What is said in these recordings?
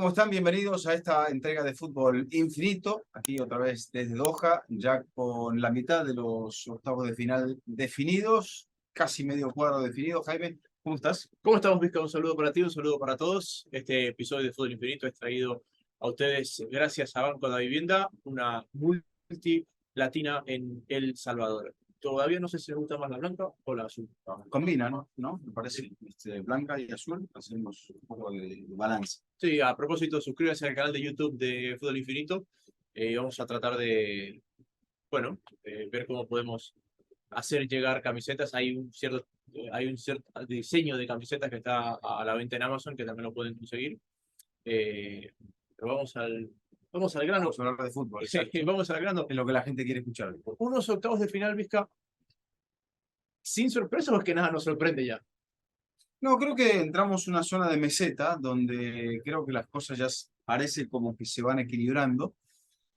¿Cómo están? Bienvenidos a esta entrega de Fútbol Infinito, aquí otra vez desde Doha, ya con la mitad de los octavos de final definidos, casi medio cuadro definido. Jaime, ¿cómo estás? ¿Cómo estamos, Vizca? Un saludo para ti, un saludo para todos. Este episodio de Fútbol Infinito es traído a ustedes gracias a Banco de la Vivienda, una multi latina en El Salvador. Todavía no sé si les gusta más la blanca o la azul. Combina, ¿no? Me parece blanca y azul, hacemos un poco de balance. Sí, a propósito, suscríbanse al canal de YouTube de Fútbol Infinito. Vamos a tratar de, ver cómo podemos hacer llegar camisetas. Hay un cierto diseño de camisetas que está a la venta en Amazon, que también lo pueden conseguir. Pero vamos al grano. Vamos a hablar de fútbol. Sí, vamos al grano. Es lo que la gente quiere escuchar. Unos octavos de final, Vizca, sin sorpresa, o es que nada nos sorprende ya. No, creo que entramos en una zona de meseta donde creo que las cosas ya parece como que se van equilibrando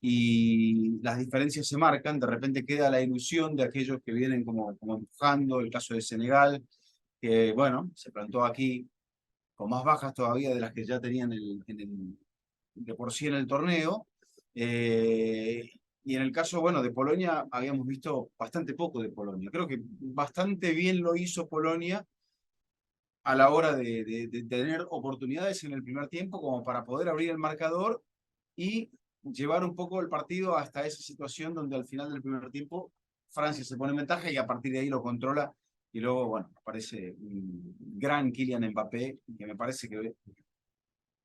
y las diferencias se marcan. De repente queda la ilusión de aquellos que vienen como empujando, el caso de Senegal, que bueno, se plantó aquí con más bajas todavía de las que ya tenían de por sí en el torneo. Y en el caso, bueno, de Polonia, habíamos visto bastante poco de Polonia. Creo que bastante bien lo hizo Polonia a la hora de tener oportunidades en el primer tiempo como para poder abrir el marcador y llevar un poco el partido hasta esa situación donde al final del primer tiempo Francia se pone en ventaja y a partir de ahí lo controla y luego, bueno, aparece un gran Kylian Mbappé que me parece que,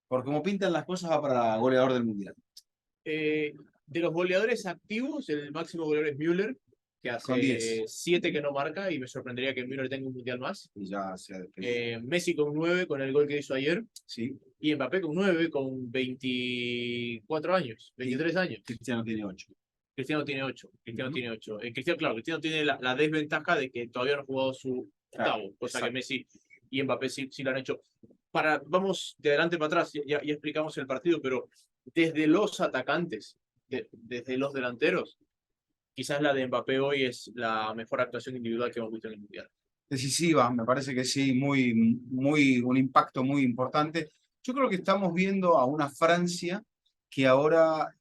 por como pintan las cosas, va para goleador del Mundial. De los goleadores activos, el máximo goleador es Müller, que hace 7 que no marca, y me sorprendería que Müller tenga un mundial más. Y ya Messi con 9 con el gol que hizo ayer. Sí. Y Mbappé con 9 con 24 años, 23 años. Cristiano tiene 8. Cristiano tiene 8. Cristiano tiene 8. Cristiano tiene la desventaja de que todavía no ha jugado su octavo, cosa que Messi y Mbappé sí lo han hecho. Vamos de adelante para atrás, ya explicamos el partido, pero desde los atacantes, desde los delanteros, quizás la de Mbappé hoy es la mejor actuación individual que hemos visto en el Mundial. Decisiva, me parece que sí, un impacto muy importante. Yo creo que estamos viendo a una Francia que ahora,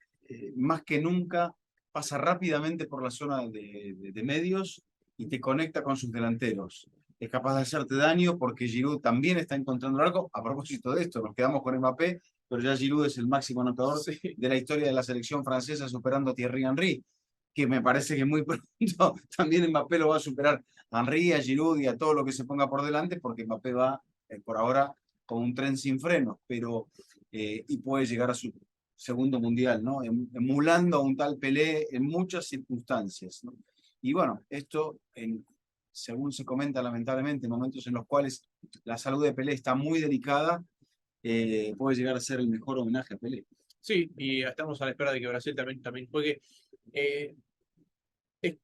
más que nunca, pasa rápidamente por la zona de medios y te conecta con sus delanteros. Es capaz de hacerte daño porque Giroud también está encontrando el arco. A propósito de esto, nos quedamos con Mbappé, pero ya Giroud es el máximo anotador de la historia de la selección francesa, superando a Thierry Henry, que me parece que muy pronto también Mbappé lo va a superar a Henry, a Giroud y a todo lo que se ponga por delante, porque Mbappé va por ahora con un tren sin frenos, pero y puede llegar a su segundo mundial, ¿no? Emulando a un tal Pelé en muchas circunstancias, ¿no? Y bueno, esto, según se comenta lamentablemente, en momentos en los cuales la salud de Pelé está muy delicada, puede llegar a ser el mejor homenaje a Pelé. Sí, y estamos a la espera de que Brasil también juegue.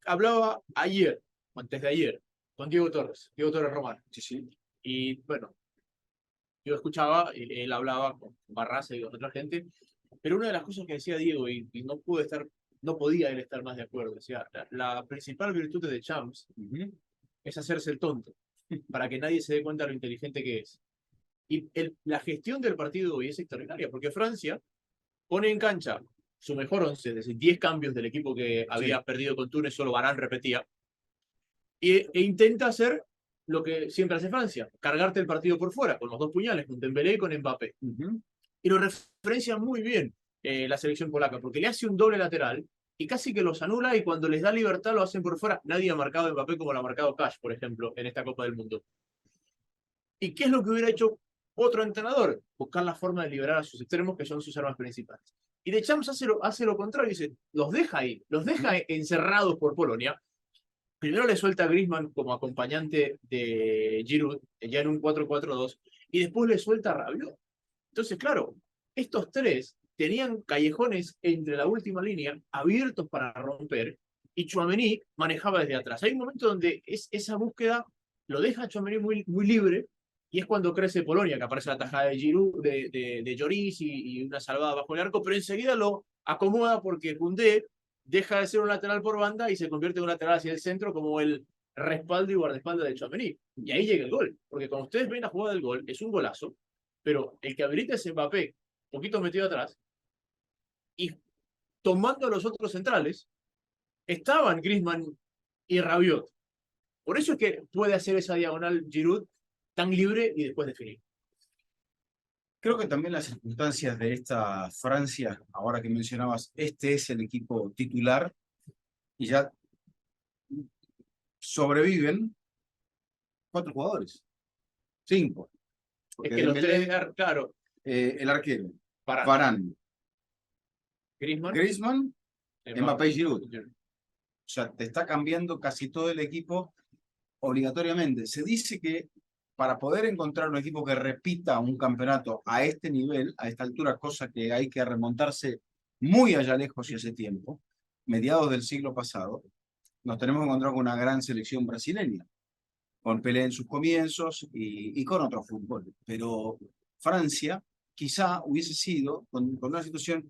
Hablaba ayer, antes de ayer, con Diego Torres Román. Sí. Y bueno, yo escuchaba, él hablaba con Barraza y con otra gente, pero una de las cosas que decía Diego, y no podía él estar más de acuerdo, decía, la principal virtud de Champs es hacerse el tonto, para que nadie se dé cuenta de lo inteligente que es. Y la gestión del partido hoy es extraordinaria, porque Francia pone en cancha su mejor 11, es decir, 10 cambios del equipo que había perdido con Túnez, solo Varane repetía, e intenta hacer lo que siempre hace Francia, cargarte el partido por fuera, con los dos puñales, con Dembélé y con Mbappé. Y lo referencia muy bien la selección polaca, porque le hace un doble lateral y casi que los anula, y cuando les da libertad lo hacen por fuera. Nadie ha marcado a Mbappé como lo ha marcado Cash, por ejemplo, en esta Copa del Mundo. ¿Y qué es lo que hubiera hecho otro entrenador? Buscar la forma de liberar a sus extremos, que son sus armas principales. Y De Champs hace lo contrario, dice, los deja ahí, los deja encerrados por Polonia. Primero le suelta a Griezmann como acompañante de Giroud, ya en un 4-4-2, y después le suelta a Rabiot. Entonces, claro, estos tres tenían callejones entre la última línea abiertos para romper, y Tchouaméni manejaba desde atrás. Hay un momento donde esa búsqueda lo deja a Tchouaméni muy libre, y es cuando crece Polonia, que aparece la tajada de Giroud, de Lloris y una salvada bajo el arco, pero enseguida lo acomoda porque Koundé deja de ser un lateral por banda y se convierte en un lateral hacia el centro como el respaldo y guardaespaldas de Tchouaméni. Y ahí llega el gol, porque cuando ustedes ven la jugada del gol, es un golazo, pero el que habilita es Mbappé, poquito metido atrás, y tomando a los otros centrales, estaban Griezmann y Rabiot. Por eso es que puede hacer esa diagonal Giroud tan libre y después definir. Creo que también las circunstancias de esta Francia, ahora que mencionabas, este es el equipo titular y ya sobreviven 4 jugadores, 5. Es que los tres, claro, el arquero, para Varane, Griezmann, Griezmann, Mbappé y Giroud. Giroud. O sea, te está cambiando casi todo el equipo obligatoriamente. Se dice que para poder encontrar un equipo que repita un campeonato a este nivel, a esta altura, cosa que hay que remontarse muy allá lejos y hace tiempo, mediados del siglo pasado, nos tenemos que encontrar con una gran selección brasileña, con Pelé en sus comienzos y con otro fútbol. Pero Francia quizá hubiese sido, con una situación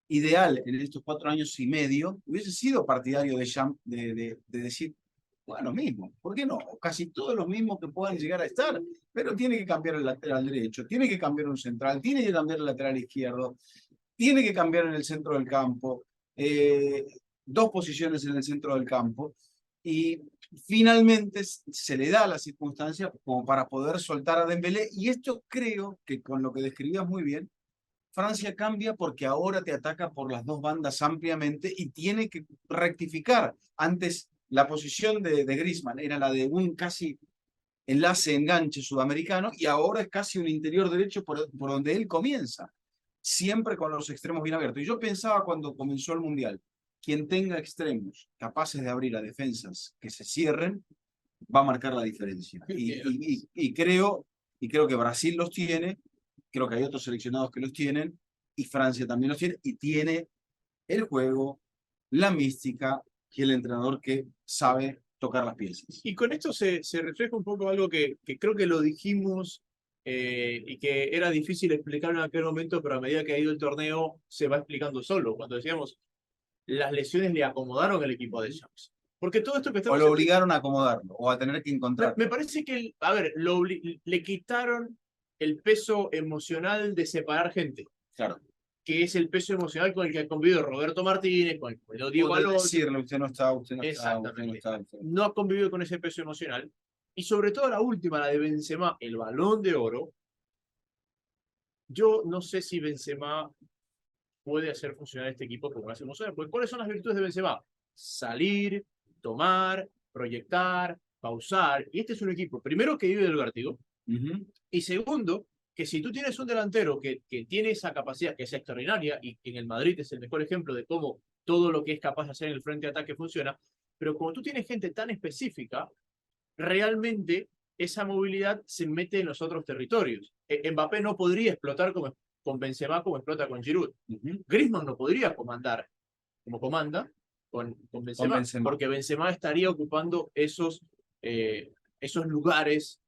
ideal en estos 4 años y medio, hubiese sido partidario de decir, bueno, mismo, ¿por qué no? Casi todos los mismos que puedan llegar a estar, pero tiene que cambiar el lateral derecho, tiene que cambiar un central, tiene que cambiar el lateral izquierdo, tiene que cambiar en el centro del campo, 2 posiciones en el centro del campo, y finalmente se le da la circunstancia como para poder soltar a Dembélé, y esto creo que con lo que describías muy bien, Francia cambia porque ahora te ataca por las 2 bandas ampliamente y tiene que rectificar. Antes la posición de Griezmann era la de un casi enlace enganche sudamericano y ahora es casi un interior derecho por donde él comienza, siempre con los extremos bien abiertos. Y yo pensaba cuando comenzó el Mundial, quien tenga extremos capaces de abrir a defensas que se cierren, va a marcar la diferencia. Y creo que Brasil los tiene, creo que hay otros seleccionados que los tienen, y Francia también los tiene, y tiene el juego, la mística y el entrenador que sabe tocar las piezas. Y con esto se refleja un poco algo que creo que lo dijimos y que era difícil explicar en aquel momento, pero a medida que ha ido el torneo se va explicando solo. Cuando decíamos, las lesiones le acomodaron el equipo de Champs. Porque todo esto que O estamos... lo obligaron a acomodarlo, o a tener que encontrar. Me parece que, a ver, le quitaron el peso emocional de separar gente. Claro. Que es el peso emocional con el que ha convivido Roberto Martínez, con el que Diego Alonso. Decirle, usted no está, usted no Exactamente. está, usted no está. No ha convivido con ese peso emocional. Y sobre todo la última, la de Benzema, el Balón de Oro. Yo no sé si Benzema puede hacer funcionar este equipo como lo hacemos hoy. Pues, ¿cuáles son las virtudes de Benzema? Salir, tomar, proyectar, pausar. Y este es un equipo, primero, que vive del vértigo. Y segundo, que si tú tienes un delantero que tiene esa capacidad, que es extraordinaria, y en el Madrid es el mejor ejemplo de cómo todo lo que es capaz de hacer en el frente de ataque funciona, pero como tú tienes gente tan específica, realmente esa movilidad se mete en los otros territorios. Mbappé no podría explotar con Benzema como explota con Giroud. Griezmann no podría comandar como comanda con Benzema, porque Benzema estaría ocupando esos lugares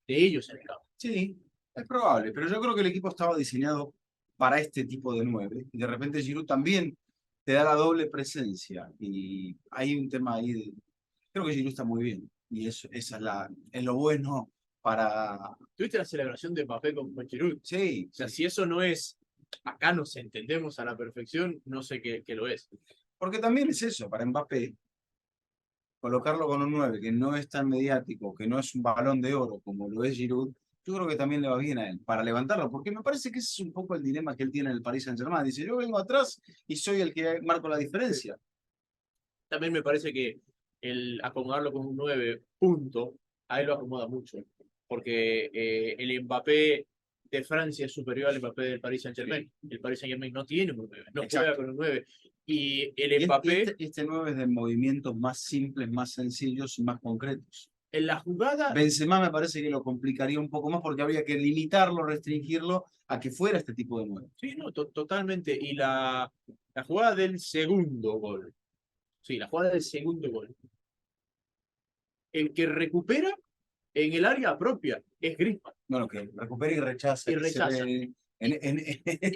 de ellos en el campo. Sí, es probable, pero yo creo que el equipo estaba diseñado para este tipo de 9. Y de repente Giroud también te da la doble presencia. Y hay un tema ahí creo que Giroud está muy bien. Y esa es lo bueno para... ¿Tuviste la celebración de Mbappé con Giroud? Sí. O sea, si eso no es... Acá nos entendemos a la perfección, no sé qué lo es. Porque también es eso, para Mbappé, colocarlo con un 9 que no es tan mediático, que no es un balón de oro como lo es Giroud, yo creo que también le va bien a él, para levantarlo, porque me parece que ese es un poco el dilema que él tiene en el Paris Saint-Germain. Dice, yo vengo atrás y soy el que marco la diferencia. También me parece que el acomodarlo con un 9 punto, a él lo acomoda mucho, porque el Mbappé de Francia es superior al Mbappé del Paris Saint-Germain. El Paris Saint-Germain no tiene un 9, no juega con un 9. Y el Mbappé... Este 9 es de movimientos más simples, más sencillos y más concretos. En la jugada... Benzema me parece que lo complicaría un poco más porque habría que limitarlo, restringirlo a que fuera este tipo de 9. Sí, no, totalmente. Y la jugada del segundo gol. Sí, la jugada del segundo gol. El que recupera en el área propia es Griezmann. Bueno, que recupera y rechaza. Y rechaza. En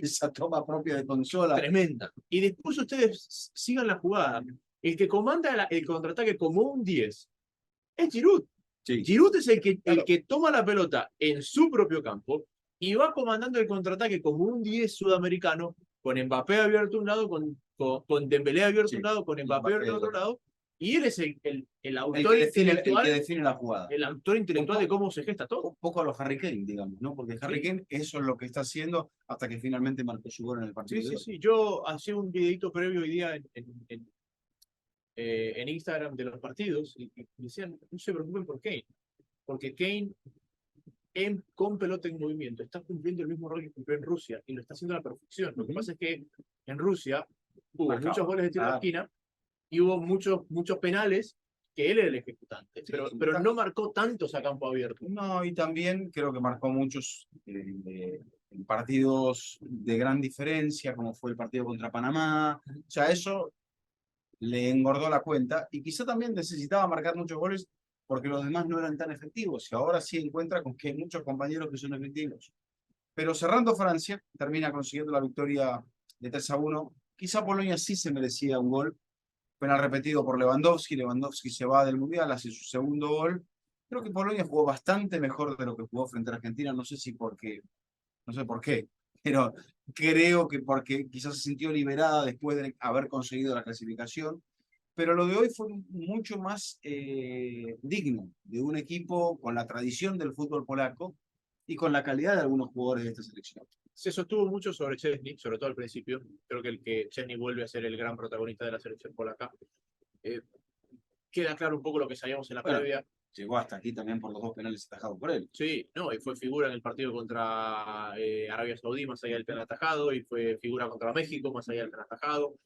esa toma propia de consola. Tremenda. Y después ustedes sigan la jugada. El que comanda el contraataque como un 10 es Giroud. Sí. Giroud es el que toma la pelota en su propio campo, y va comandando el contraataque como un 10 sudamericano, con Mbappé abierto a un lado, con Dembélé abierto a un Sí, lado, con y Mbappé abierto Mbappé, al otro lado, y él es el el autor que define, el que intelectual, define la jugada. el autor Un intelectual de poco, cómo se gesta todo. un poco a los Harry Kane, digamos, ¿no? Porque Harry Sí, Kane eso es lo que está haciendo hasta que finalmente marcó su gol en el sí, partido de sí, hoy. sí. Yo hacía un videito previo hoy día en Instagram de los partidos y decían, no se preocupen por Kane, porque Kane con pelota en movimiento está cumpliendo el mismo rol que cumplió en Rusia y lo está haciendo a la perfección. Lo que pasa es que en Rusia hubo muchos Marcaba. goles de tiro de Ah, esquina y hubo muchos penales que él era el ejecutante, sí, pero no marcó tantos a campo abierto. no, y también creo que marcó muchos en partidos de gran diferencia, como fue el partido contra Panamá. O sea, eso le engordó la cuenta y quizá también necesitaba marcar muchos goles porque los demás no eran tan efectivos y ahora sí encuentra con que hay muchos compañeros que son efectivos. Pero cerrando Francia, termina consiguiendo la victoria de 3-1. Quizá Polonia sí se merecía un gol, penal repetido por Lewandowski. Lewandowski se va del Mundial, hace su segundo gol. Creo que Polonia jugó bastante mejor de lo que jugó frente a Argentina, no sé si porque, no sé por qué, pero creo que porque quizás se sintió liberada después de haber conseguido la clasificación. Pero lo de hoy fue mucho más digno de un equipo con la tradición del fútbol polaco y con la calidad de algunos jugadores de esta selección. Se sostuvo mucho sobre Chesney, sobre todo al principio. Creo que Chesney vuelve a ser el gran protagonista de la selección polaca. Eh, Queda claro un poco lo que sabíamos en la Bueno, previa. llegó hasta aquí también por los dos penales atajados por él. Sí, no, y fue figura en el partido contra Arabia Saudí, más allá del penal atajado, y fue figura contra México, más allá del penal atajado.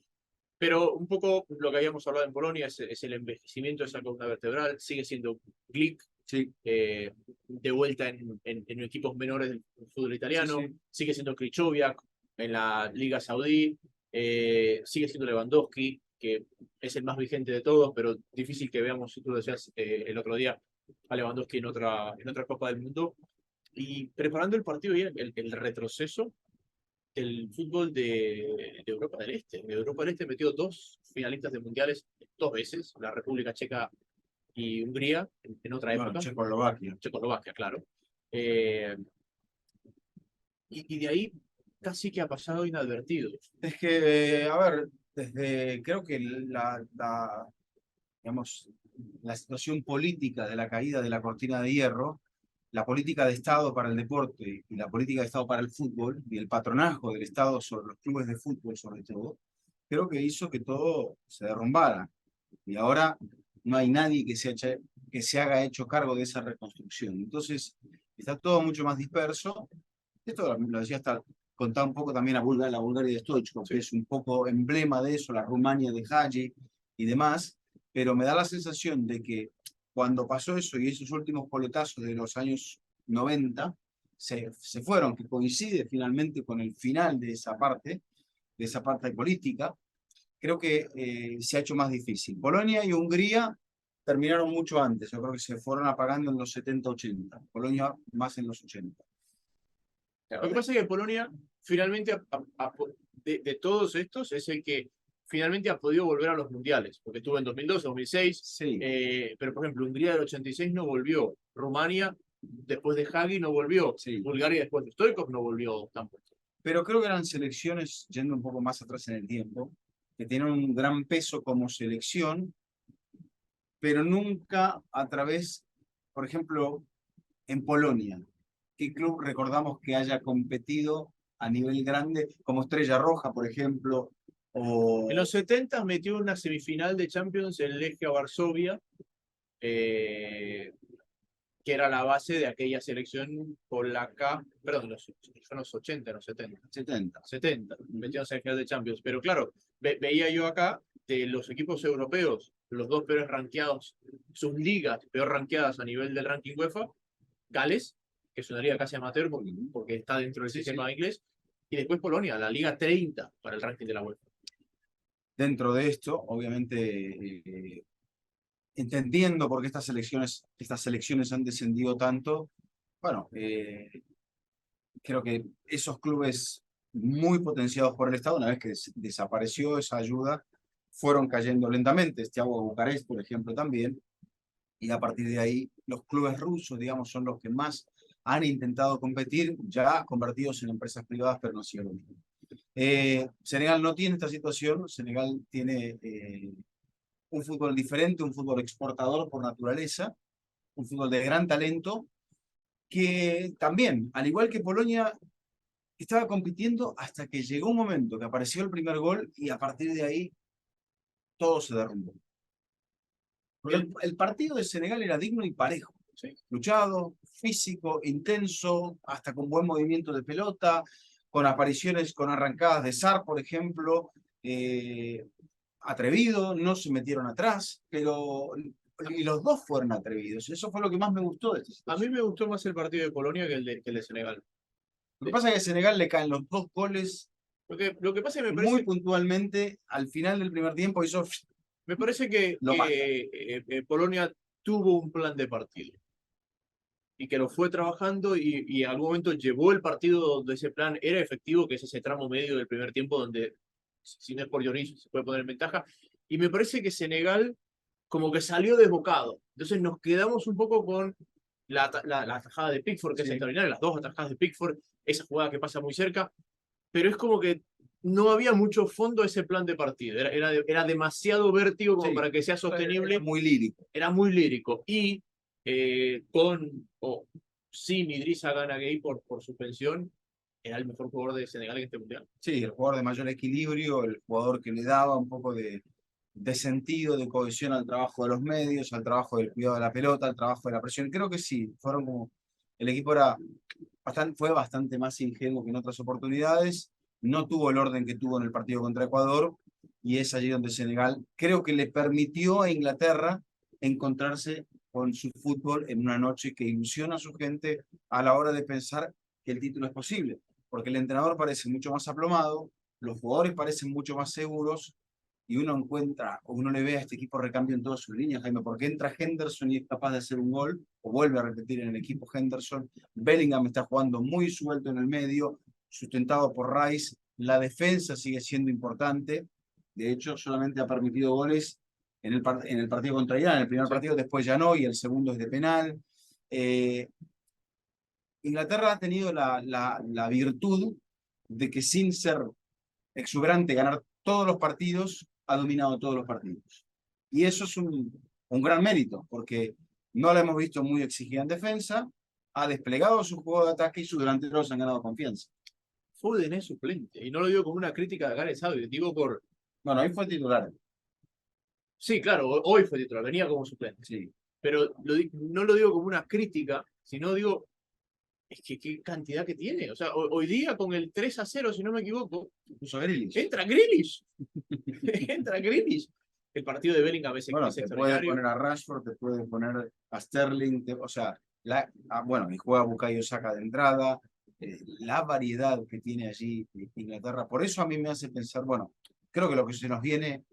Pero un poco lo que habíamos hablado en Polonia es el envejecimiento de esa columna vertebral. Sigue siendo Glick, Sí, de vuelta en equipos menores del fútbol sí, italiano. sí. Sigue siendo Krychowiak en la Liga Saudí. Sigue siendo Lewandowski, que es el más vigente de todos, pero difícil que veamos, si tú lo decías el otro día, a Lewandowski en otra Copa del Mundo. Y preparando el partido y el retroceso del fútbol de Europa del Este. De Europa del Este metió dos finalistas de mundiales dos veces, la República Checa y Hungría, en otra Bueno, época, Checoslovaquia. Checoslovaquia, claro. Eh, y de ahí casi que ha pasado inadvertido. Es que, a ver, desde creo que digamos, la situación política de la caída de la cortina de hierro, la política de Estado para el deporte y la política de Estado para el fútbol y el patronazgo del Estado sobre los clubes de fútbol sobre todo, creo que hizo que todo se derrumbara. Y ahora no hay nadie que se haga hecho cargo de esa reconstrucción. Entonces, está todo mucho más disperso. Esto lo decía hasta contar un poco también a la Bulgaria de Stoichkov, que Sí. es un poco emblema de eso, la Rumania de Hagi y demás, pero me da la sensación de que cuando pasó eso y esos últimos coletazos de los años 90 se fueron, que coincide finalmente con el final de esa parte política, creo que se ha hecho más difícil. Polonia y Hungría terminaron mucho antes, yo creo que se fueron apagando en los 70-80, Polonia más en los 80. Lo que pasa es que Polonia finalmente, de todos estos, es el que finalmente ha podido volver a los mundiales, porque estuvo en 2002, 2006, Sí, pero por ejemplo, Hungría del 86 no volvió, Rumania después de Hagi no volvió, sí. Bulgaria después de Stoichkov no volvió tampoco. Pero creo que eran selecciones, yendo un poco más atrás en el tiempo, que tienen un gran peso como selección, pero nunca a través, por ejemplo, en Polonia. ¿Qué club recordamos que haya competido a nivel grande, como Estrella Roja, por ejemplo? En O... los 70 metió una semifinal de Champions en Legia Varsovia, eh, que era la base de aquella selección polaca, perdón, son los 80, los 70. 70. 70, metidos en final de Champions. Pero claro, veía yo acá de los equipos europeos, los dos peores rankeados, sus ligas peor rankeadas a nivel del ranking UEFA, Gales, que es una liga casi amateur porque está dentro del sistema inglés, y después Polonia, la liga 30 para el ranking de la UEFA. Dentro de esto, obviamente, entendiendo por qué estas selecciones han descendido tanto, bueno, creo que esos clubes muy potenciados por el Estado, una vez que desapareció esa ayuda, fueron cayendo lentamente. Steaua Bucarest, por ejemplo, también. Y a partir de ahí, los clubes rusos, digamos, son los que más han intentado competir, ya convertidos en empresas privadas, pero no ha sido lo mismo. Senegal no tiene esta situación, Senegal tiene un fútbol diferente, un fútbol exportador por naturaleza, un fútbol de gran talento, que también, al igual que Polonia, estaba compitiendo hasta que llegó un momento que apareció el primer gol y a partir de ahí todo se derrumbó. El partido de Senegal era digno y parejo, ¿sí? Luchado, físico, intenso, hasta con buen movimiento de pelota, con apariciones, con arrancadas de Sarr, por ejemplo, atrevido, no se metieron atrás, pero y los dos fueron atrevidos. Eso fue lo que más me gustó de esta A situación. mí me gustó más el partido de Polonia que el de Senegal. Lo que pasa es que a Senegal le caen los dos goles Porque lo que pasa es que muy puntualmente al final del primer tiempo y eso me parece que lo mata. Polonia tuvo un plan de partido y que lo fue trabajando y en algún momento llevó el partido de ese plan, era efectivo, que es ese tramo medio del primer tiempo donde, si no es por Lloris, se puede poner en ventaja. Y me parece que Senegal como que salió desbocado. Entonces nos quedamos un poco con la atajada de Pickford, que es Sí. extraordinaria, las dos atajadas de Pickford, esa jugada que pasa muy cerca, pero es como que no había mucho fondo a ese plan de partido. Era demasiado vértigo como Sí, para que sea sostenible. era muy lírico. Era muy lírico. Y con o sin Idrissa Gana Gueye por suspensión, era el mejor jugador de Senegal en este mundial. Sí, el jugador de mayor equilibrio, el jugador que le daba un poco de sentido, de cohesión al trabajo de los medios, al trabajo del cuidado de la pelota, al trabajo de la presión. Creo que sí, fueron como. El equipo fue bastante más ingenuo que en otras oportunidades, no tuvo el orden que tuvo en el partido contra Ecuador, y es allí donde Senegal creo que le permitió a Inglaterra encontrarse con su fútbol en una noche que ilusiona a su gente a la hora de pensar que el título es posible, porque el entrenador parece mucho más aplomado, los jugadores parecen mucho más seguros, y uno encuentra, o uno le ve a este equipo recambio en todas sus líneas, Jaime, porque entra Henderson y es capaz de hacer un gol, o vuelve a repetir en el equipo Henderson. Bellingham está jugando muy suelto en el medio, sustentado por Rice. La defensa sigue siendo importante. De hecho, solamente ha permitido goles en el partido contra Irán. En el primer partido, después ya no, y el segundo es de penal. Inglaterra ha tenido la virtud de que sin ser exuberante, ganar todos los partidos, ha dominado todos los partidos. Y eso es un gran mérito, porque no la hemos visto muy exigida en defensa, ha desplegado su juego de ataque y sus delanteros han ganado confianza. Foden es suplente, y no lo digo como una crítica a Gareth Southgate, digo por... Bueno, ahí fue titular. Sí, claro, hoy fue titular, venía como suplente. Sí. Pero no lo digo como una crítica, sino digo, es que qué cantidad que tiene. O sea, hoy día con el 3-0, si no me equivoco, Puso Grealish. entra Grealish. Entra Grealish. El partido de Bellingham a veces Bueno, es te puede extraordinario. poner a Rashford, te puede poner a Sterling, o sea, bueno, y juega Bukayo Saka de entrada, la variedad que tiene allí Inglaterra. Por eso a mí me hace pensar, bueno, creo que lo que se nos viene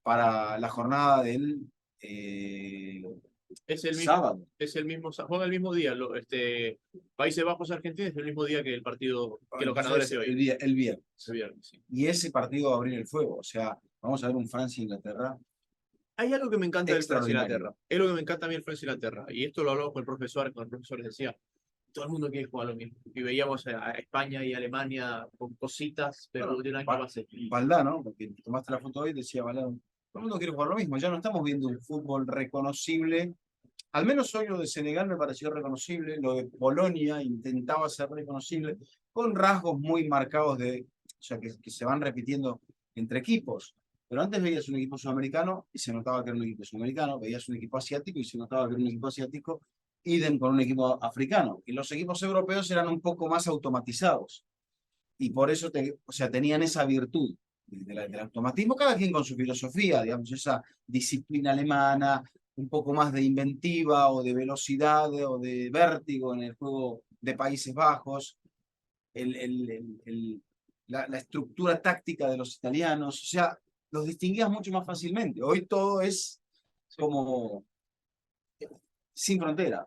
para la jornada del Es el mismo, sábado. juega el mismo día. Países Bajos Argentina es el mismo día que el partido, que los ganadores de hoy. El viernes. El viernes, sí. Y ese partido va a abrir el fuego. O sea, vamos a ver un Francia-Inglaterra. Hay algo que me encanta del Extraordinario. Francia-Inglaterra. Es lo que me encanta a mí el Francia-Inglaterra. Y esto lo hablamos con el profesor, cuando el profesor les decía, todo el mundo quiere jugar lo mismo. Y veíamos a España y Alemania con cositas, pero Bueno, de un año base. Valdano, porque tomaste la foto hoy, decía Valdano, todo el mundo quiere jugar lo mismo. Ya no estamos viendo un fútbol reconocible. Al menos hoy lo de Senegal me pareció reconocible, lo de Polonia intentaba ser reconocible, con rasgos muy marcados o sea, que se van repitiendo entre equipos. Pero antes veías un equipo sudamericano y se notaba que era un equipo sudamericano, veías un equipo asiático y se notaba que era un equipo asiático, idem con un equipo africano. Y los equipos europeos eran un poco más automatizados. Y por eso o sea, tenían esa virtud del automatismo, cada quien con su filosofía, digamos, esa disciplina alemana, un poco más de inventiva o de velocidad o de vértigo en el juego de Países Bajos, la estructura táctica de los italianos, o sea, los distinguías mucho más fácilmente. Hoy todo es como sin frontera.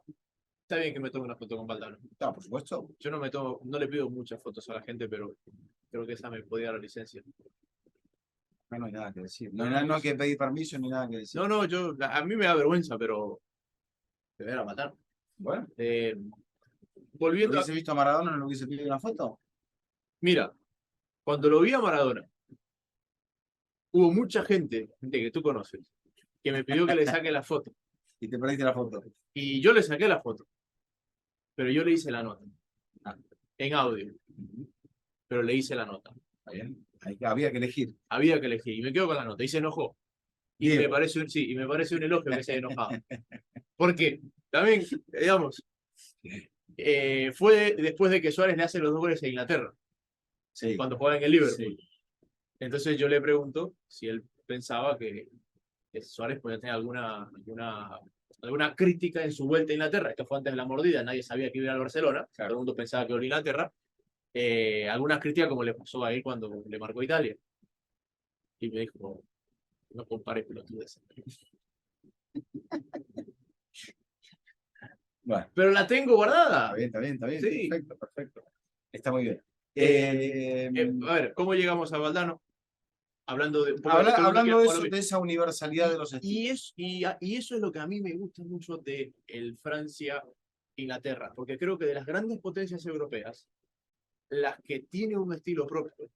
Está bien que me tome una foto con Valdano. Claro, por supuesto. Yo no le pido muchas fotos a la gente, pero creo que esa me podía dar la licencia. No hay nada que decir. No hay que pedir permiso ni nada que decir. No, a mí me da vergüenza, pero me voy a matar. Bueno. volviendo a... ¿Hubiese visto a Maradona no le hubiese pedido una foto? Mira, cuando lo vi a Maradona, hubo mucha gente que tú conoces, que me pidió que le saque la foto. Y te perdiste la foto. Y yo le saqué la foto, pero yo le hice la nota, Ah, en audio, pero le hice la nota. está bien. Había que elegir. Había que elegir, y me quedo con la nota, y se enojó. Y Diego. me parece un, sí, y me parece un elogio que se haya enojado. Porque también, digamos, fue después de que Suárez le hace los 2 goles a Inglaterra, Sí. cuando jugaba en el Liverpool. Sí. Entonces yo le pregunto si él pensaba que Suárez podía tener alguna crítica en su vuelta a Inglaterra. Esto fue antes de la mordida, nadie sabía que iba al Barcelona, Claro. todo el mundo pensaba que iba a Inglaterra. Alguna crítica como le pasó a él cuando le marcó Italia. Y me dijo, no compares pelotudes. Bueno, Pero la tengo guardada. está bien, está bien. Sí. Perfecto, perfecto. Está muy bien. A ver, ¿cómo llegamos a Valdano? Hablando de un poco Hablando de, bueno, eso, de esa universalidad de los estilos. y eso es lo que a mí me gusta mucho de el Francia-Inglaterra, porque creo que de las grandes potencias europeas, las que tienen un estilo propio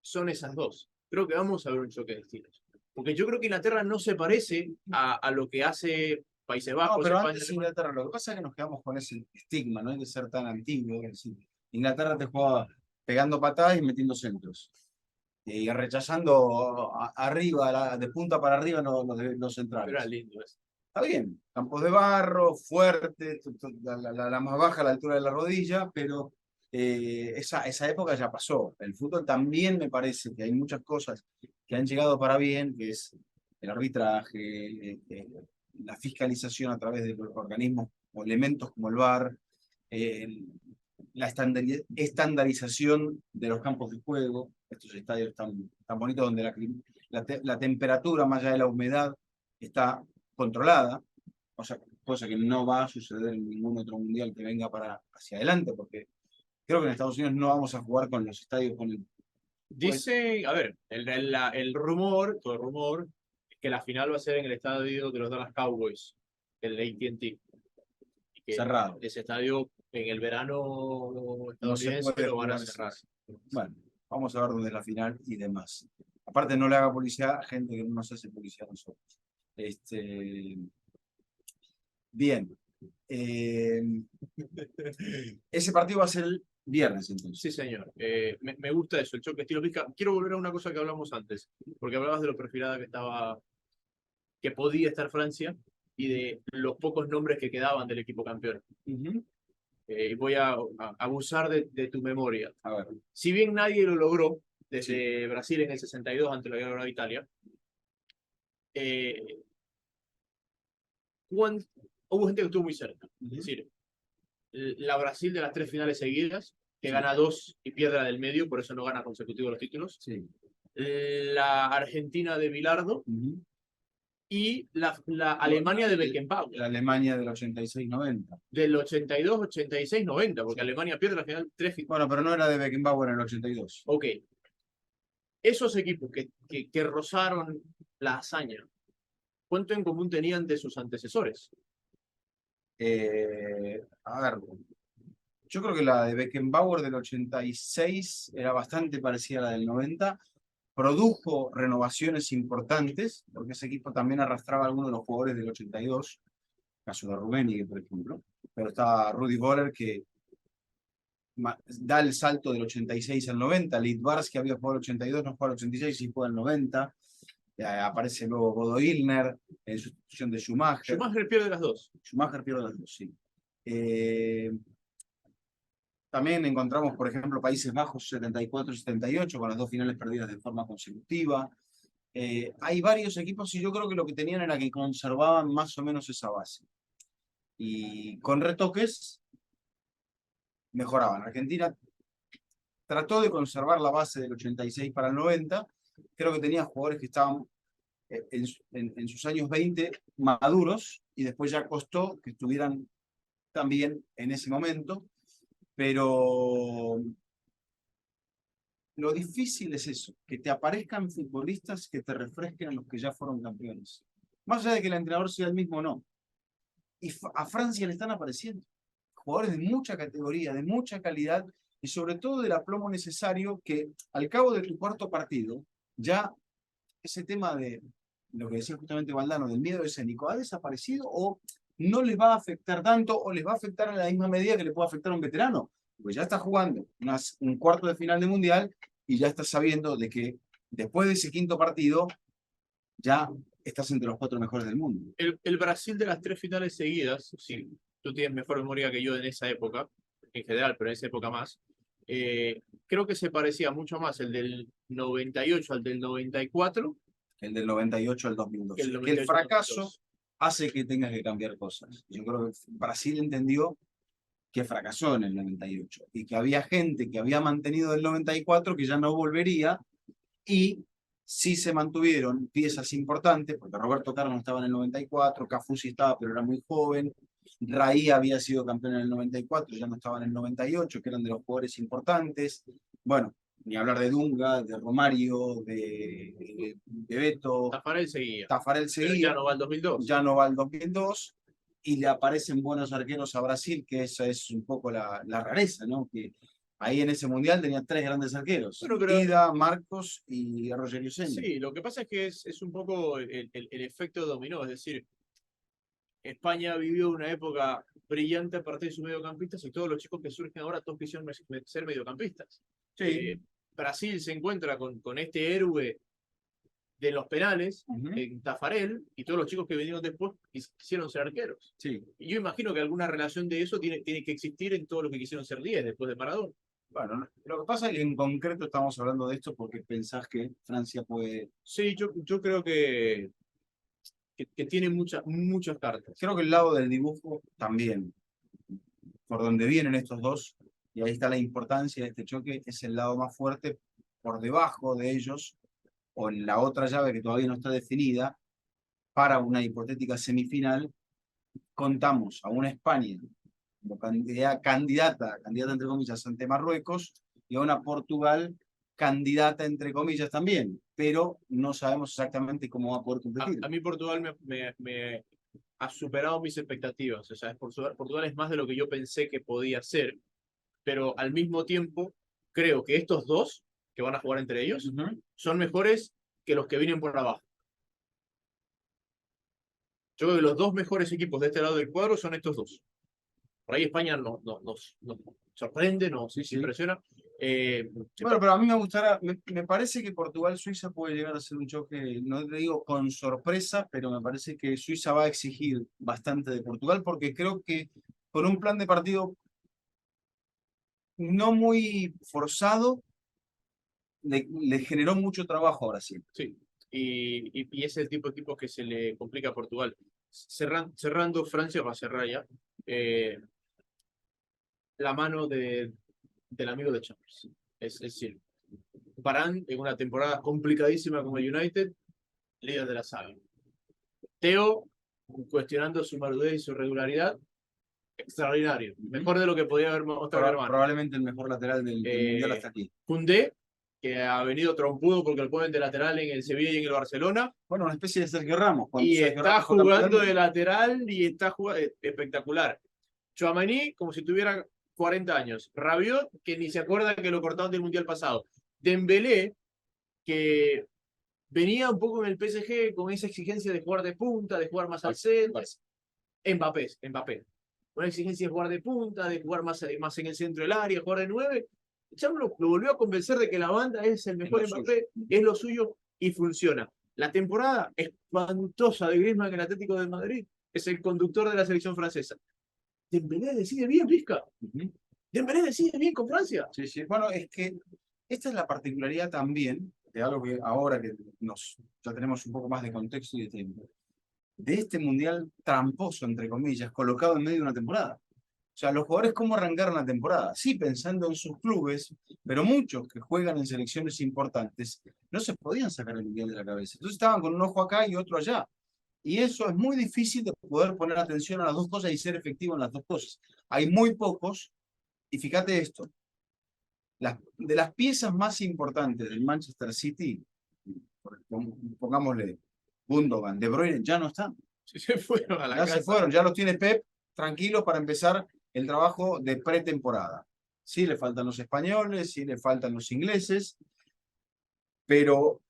son esas dos. Creo que vamos a ver un choque de estilos. Porque yo creo que Inglaterra no se parece a lo que hace Países Bajos. No, pero España, antes Inglaterra, lo que pasa es que nos quedamos con ese estigma, no hay que ser tan antiguo. Es decir, Inglaterra te jugaba pegando patadas y metiendo centros. Y rechazando arriba, de punta para arriba los pero era centrales. lindo eso. Está bien, campos de barro, fuerte, la más baja a la altura de la rodilla, pero esa época ya pasó. El fútbol también me parece que hay muchas cosas que han llegado para bien, que es el arbitraje, la fiscalización a través de los organismos o elementos como el VAR, eh, la estandarización de los campos de juego, estos estadios tan bonitos donde la temperatura más allá de la humedad está controlada, cosa que no va a suceder en ningún otro mundial que venga hacia adelante, porque creo que en Estados Unidos no vamos a jugar con los estadios con el... Dice, a ver, el rumor, todo el rumor, es que la final va a ser en el estadio de los Dallas Cowboys, el AT&T. Cerrado. Ese estadio en el verano No se estadounidense puede lo van a jugar. cerrar. Bueno, vamos a ver dónde es la final y demás. Aparte, no le haga publicidad a gente que no nos hace publicidad a nosotros. Bien. Ese partido va a ser el viernes, entonces. Sí, señor. Me gusta eso, el choque estilo pizca. Quiero volver a una cosa que hablamos antes, porque hablabas de lo perfilada que podía estar Francia y de los pocos nombres que quedaban del equipo campeón. Y voy a abusar de tu memoria. A ver. Si bien nadie lo logró desde Brasil en el 62 ante la guerra de Italia, hubo gente que estuvo muy cerca. Es decir, la Brasil de las 3 finales seguidas, que gana 2 y pierde la del medio, por eso no gana consecutivos los títulos. Sí. La Argentina de Bilardo y la Alemania de Beckenbauer. La Alemania del 86-90. Del 82, 86, 90, porque Alemania pierde la final 3 finales. Bueno, pero no era de Beckenbauer en el 82. Ok. Esos equipos que rozaron la hazaña, ¿cuánto en común tenían de sus antecesores? A ver, yo creo que la de Beckenbauer del 86 era bastante parecida a la del 90. Produjo renovaciones importantes, porque ese equipo también arrastraba a algunos de los jugadores del 82, caso de Rummenigge, por ejemplo, pero estaba Rudi Völler que da el salto del 86 al 90, Littbarski había jugado el 82, no jugó el 86 y juega el 90, aparece luego Bodo Illner en sustitución de Schumacher. Schumacher pierde las dos. Schumacher pierde las dos, sí. También encontramos, por ejemplo, Países Bajos 74 y 78, con las 2 finales perdidas de forma consecutiva. Hay varios equipos y yo creo que lo que tenían era que conservaban más o menos esa base. Y con retoques mejoraban. Argentina trató de conservar la base del 86 para el 90. Creo que tenía jugadores que estaban en sus años 20 maduros y después ya costó que estuvieran también en ese momento. Pero lo difícil es eso, que te aparezcan futbolistas que te refresquen a los que ya fueron campeones. Más allá de que el entrenador sea el mismo o no. Y a Francia le están apareciendo. jugadores de mucha categoría, de mucha calidad y sobre todo del aplomo necesario que al cabo de tu cuarto partido, ya ese tema de lo que decía justamente Valdano, del miedo escénico, ¿ha desaparecido o no les va a afectar tanto o les va a afectar en la misma medida que le puede afectar a un veterano? Pues ya está jugando un cuarto de final de mundial y ya estás sabiendo de que después de ese quinto partido ya estás entre los 4 mejores del mundo. El Brasil de las 3 finales seguidas, sí, tú tienes mejor memoria que yo en esa época, en general, pero en esa época más, creo que se parecía mucho más el del 98 al del 94 El del 98 al 2002. que el Que el 98 al fracaso 2002. hace que tengas que cambiar cosas. Yo creo que Brasil entendió que fracasó en el 98 y que había gente que había mantenido el 94 que ya no volvería y sí se mantuvieron piezas importantes, porque Roberto Carlos no estaba en el 94, Cafú sí estaba, pero era muy joven, Raí había sido campeón en el 94, ya no estaba en el 98, que eran de los jugadores importantes. Bueno, ni hablar de Dunga, de Romario, de Beto, Tafarel seguía, Tafarel pero seguía, ya no va al 2002. ya no va al 2002, y le aparecen buenos arqueros a Brasil, que esa es un poco la rareza, ¿no? Que ahí en ese mundial tenía 3 grandes arqueros, Bueno, pero Dida, Marcos y Rogerio Ceni. sí, lo que pasa es que es un poco el efecto dominó, es decir, España vivió una época brillante a partir de sus mediocampistas y todos los chicos que surgen ahora todos quisieron ser mediocampistas. Sí. Brasil se encuentra con este héroe de los penales, en Tafarel, y todos los chicos que vinieron después quisieron ser arqueros. Sí. Y yo imagino que alguna relación de eso tiene que existir en todos los que quisieron ser 10 después de Maradona. Bueno, lo que pasa es que en concreto estamos hablando de esto porque pensás que Francia puede... Sí, yo creo que tiene muchas cartas. Creo que el lado del dibujo también, por donde vienen estos dos, y ahí está la importancia de este choque, es el lado más fuerte por debajo de ellos, o en la otra llave que todavía no está definida, para una hipotética semifinal, contamos a una España como candidata entre comillas, ante Marruecos, y a una Portugal candidata, entre comillas, también, pero no sabemos exactamente cómo va a poder competir. A mí Portugal me ha superado mis expectativas. O sea, Portugal es más de lo que yo pensé que podía ser, pero al mismo tiempo creo que estos dos que van a jugar entre ellos son mejores que los que vienen por abajo. Yo creo que los dos mejores equipos de este lado del cuadro son estos dos. Por ahí España nos sorprende, nos impresiona. Bueno, pero a mí me gustará, me parece que Portugal-Suiza puede llegar a ser un choque, no te digo con sorpresa, pero me parece que Suiza va a exigir bastante de Portugal, porque creo que con un plan de partido no muy forzado, le generó mucho trabajo a Brasil. Sí, y es el tipo de equipo que se le complica a Portugal. Cerrando Francia, va a cerrar ya, la mano del amigo de Chambers. Es decir, Varane en una temporada complicadísima como el United, líder de la saga. Theo, cuestionando su madurez y su regularidad, extraordinario. Mejor de lo que podía haber mostrado hermano. Probablemente el mejor lateral del mundial hasta aquí. Koundé, que ha venido trompudo porque lo ponen de lateral en el Sevilla y en el Barcelona. Bueno, una especie de Sergio Ramos. Y Sergio está Ramos jugando de lateral y está jugando espectacular. Tchouaméni, como si tuviera 40 años. Rabiot, que ni se acuerda que lo cortaron del Mundial pasado. Dembélé, que venía un poco en el PSG con esa exigencia de jugar de punta, de jugar más al centro. Mbappé. Una exigencia de jugar de punta, de jugar más en el centro del área, jugar de 9. Chambers lo volvió a convencer de que la banda es el mejor Mbappé, es lo suyo y funciona. La temporada espantosa de Griezmann en el Atlético de Madrid es el conductor de la selección francesa. Dembélé decide bien, Vizca. Dembélé decide bien con Francia. Sí, sí. Bueno, es que esta es la particularidad también de algo que ahora que ya tenemos un poco más de contexto y de tiempo, de este mundial tramposo, entre comillas, colocado en medio de una temporada. O sea, los jugadores cómo arrancaron la temporada, sí pensando en sus clubes, pero muchos que juegan en selecciones importantes no se podían sacar el mundial de la cabeza. Entonces estaban con un ojo acá y otro allá. Y eso es muy difícil de poder poner atención a las dos cosas y ser efectivo en las dos cosas. Hay muy pocos, y fíjate esto, de las piezas más importantes del Manchester City, pongámosle Gundogan, De Bruyne, ya no están. Se fueron a la Ya casa. se fueron, ya los tiene Pep tranquilos para empezar el trabajo de pretemporada. Sí le faltan los españoles, sí le faltan los ingleses, pero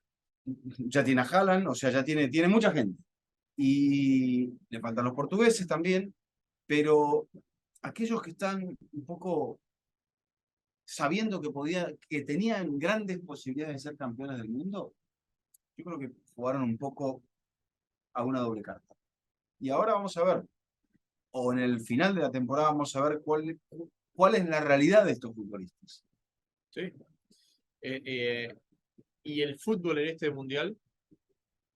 ya tiene a Haaland, o sea, ya tiene mucha gente. Y le faltan los portugueses también, pero aquellos que están un poco sabiendo que tenían grandes posibilidades de ser campeones del mundo, yo creo que jugaron un poco a una doble carta. Y ahora vamos a ver, o en el final de la temporada vamos a ver cuál es la realidad de estos futbolistas. Sí. Y el fútbol en este mundial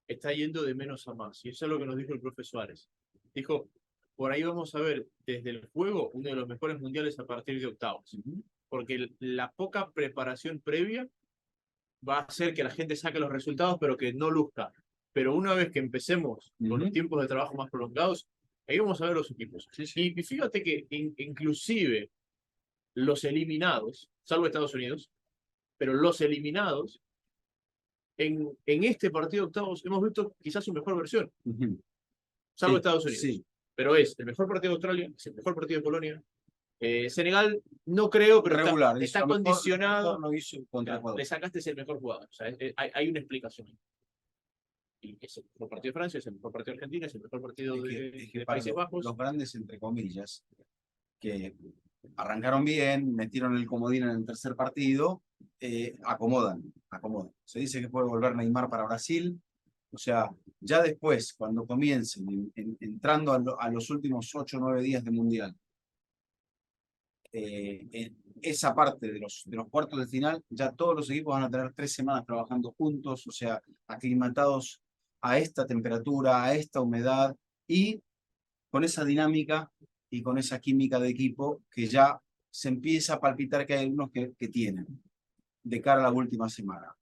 está yendo de menos a más. Y eso es lo que nos dijo el profe Suárez. Dijo, por ahí vamos a ver desde el juego uno de los mejores mundiales a partir de octavos. Porque la poca preparación previa va a hacer que la gente saque los resultados, pero que no luzca. Pero una vez que empecemos con los tiempos de trabajo más prolongados, ahí vamos a ver los equipos. Sí, sí. Y fíjate que inclusive los eliminados, salvo Estados Unidos, pero los eliminados, en este partido de octavos hemos visto quizás su mejor versión, salvo Sí, Estados Unidos. sí. Pero es el mejor partido de Australia, es el mejor partido de Polonia. Senegal, no creo, pero regular, está condicionado. Lo hizo contra Ecuador. Le sacaste el mejor jugador. O sea, hay una explicación. Y es el mejor partido de Francia, es el mejor partido de Argentina, es el mejor partido de Países Bajos. Los grandes, entre comillas, que arrancaron bien, metieron el comodín en el tercer partido, acomodan. Se dice que puede volver Neymar para Brasil. O sea, ya después, cuando comiencen, entrando a los últimos 8 o 9 días de Mundial, esa parte de los cuartos de final, ya todos los equipos van a tener 3 semanas trabajando juntos, o sea, aclimatados a esta temperatura, a esta humedad, y con esa dinámica y con esa química de equipo que ya se empieza a palpitar que hay algunos que tienen de cara a la última semana.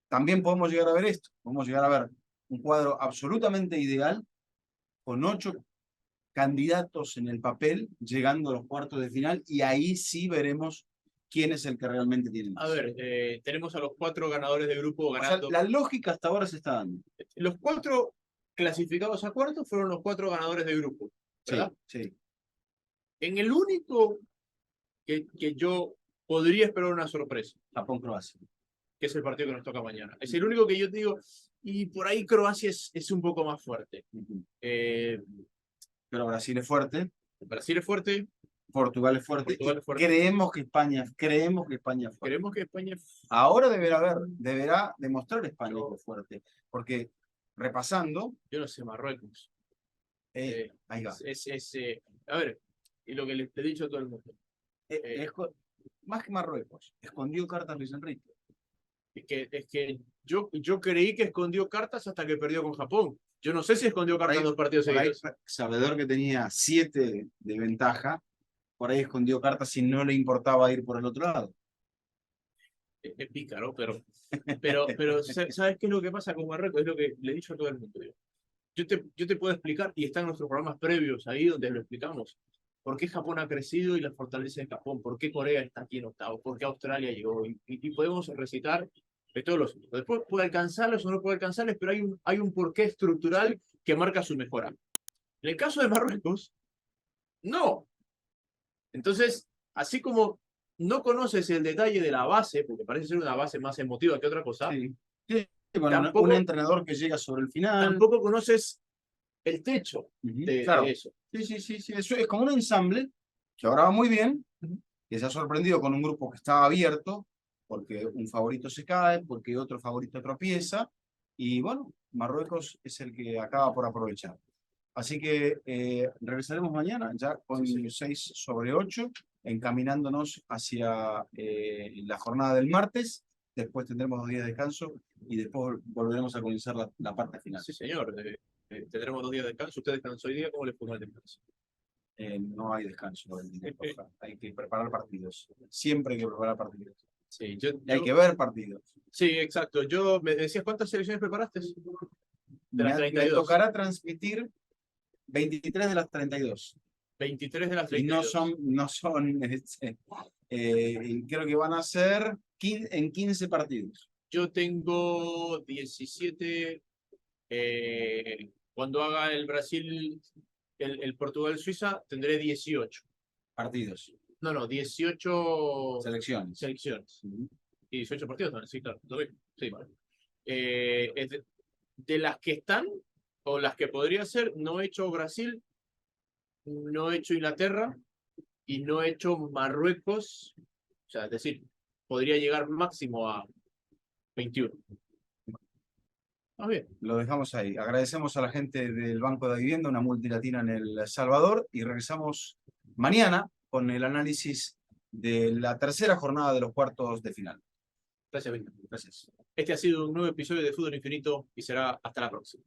También podemos llegar a ver esto, podemos llegar a ver un cuadro absolutamente ideal con 8 candidatos en el papel llegando a los cuartos de final, y ahí sí veremos quién es el que realmente tiene más. A ver, tenemos a los 4 ganadores de grupo ganando. O sea, la lógica hasta ahora se está dando. Los 4 clasificados a cuartos fueron los 4 ganadores de grupo, ¿verdad? Sí. En el único que yo podría esperar una sorpresa, Japón-Croacia, que es el partido que nos toca mañana. Es el único que yo digo, y por ahí Croacia es un poco más fuerte. Pero Brasil es fuerte. Brasil es fuerte. Portugal es fuerte. Creemos que España es fuerte. Creemos que España. Ahora deberá demostrar España que es fuerte. Porque repasando. Yo no sé, Marruecos. Ahí va. A ver, y lo que le he dicho a todo el mundo. Más que Marruecos, escondió cartas Luis Enrique. Es que yo creí que escondió cartas hasta que perdió con Japón. Yo no sé si escondió cartas en 2 partidos seguidos. Sabedor que tenía 7 de ventaja, por ahí escondió cartas y no le importaba ir por el otro lado. Es pícaro, pero ¿sabes qué es lo que pasa con Marruecos? Es lo que le he dicho a todo el mundo. Yo te puedo explicar, y está en nuestros programas previos ahí donde lo explicamos, por qué Japón ha crecido y la fortaleza de Japón, por qué Corea está aquí en octavo, por qué Australia llegó, y podemos recitar de todos los. Después puede alcanzarlos o no puede alcanzarlos, pero hay un porqué estructural que marca su mejora. En el caso de Marruecos, no. Entonces, así como no conoces el detalle de la base, porque parece ser una base más emotiva que otra cosa, tampoco, un entrenador que llega sobre el final. Tampoco conoces el techo de eso. Sí. Eso es como un ensamble que ahora va muy bien, que se ha sorprendido con un grupo que estaba abierto, porque un favorito se cae, porque otro favorito tropieza, y bueno, Marruecos es el que acaba por aprovechar. Así que regresaremos mañana ya con 6 sobre 8, encaminándonos hacia la jornada del martes. Después tendremos 2 días de descanso y después volveremos a comenzar la parte final. Sí, señor. Tendremos 2 días de descanso. ¿Usted descansó hoy día? ¿Cómo le fue el descanso? No hay descanso. Hay que preparar partidos. Siempre hay que preparar partidos. Sí, hay que ver partidos. Sí, exacto. ¿Me decías cuántas selecciones preparaste? De las 32. Me tocará transmitir 23 de las 32. 23 de las 32. Y no son creo que van a ser en 15 partidos. Yo tengo 17. Cuando haga el Brasil, el Portugal-Suiza, tendré 18. partidos, No, 18 selecciones. selecciones. Ujú. Y 18 partidos también, sí, claro. Sí, vale. De las que están, o las que podría ser, no he hecho Brasil, no he hecho Inglaterra y no he hecho Marruecos. O sea, es decir, podría llegar máximo a 21. Más bien. Lo dejamos ahí. Agradecemos a la gente del Banco de Vivienda, una multilatina en El Salvador, y regresamos mañana con el análisis de la tercera jornada de los cuartos de final. Gracias, Víctor. Gracias. Este ha sido un nuevo episodio de Fútbol Infinito y será hasta la próxima.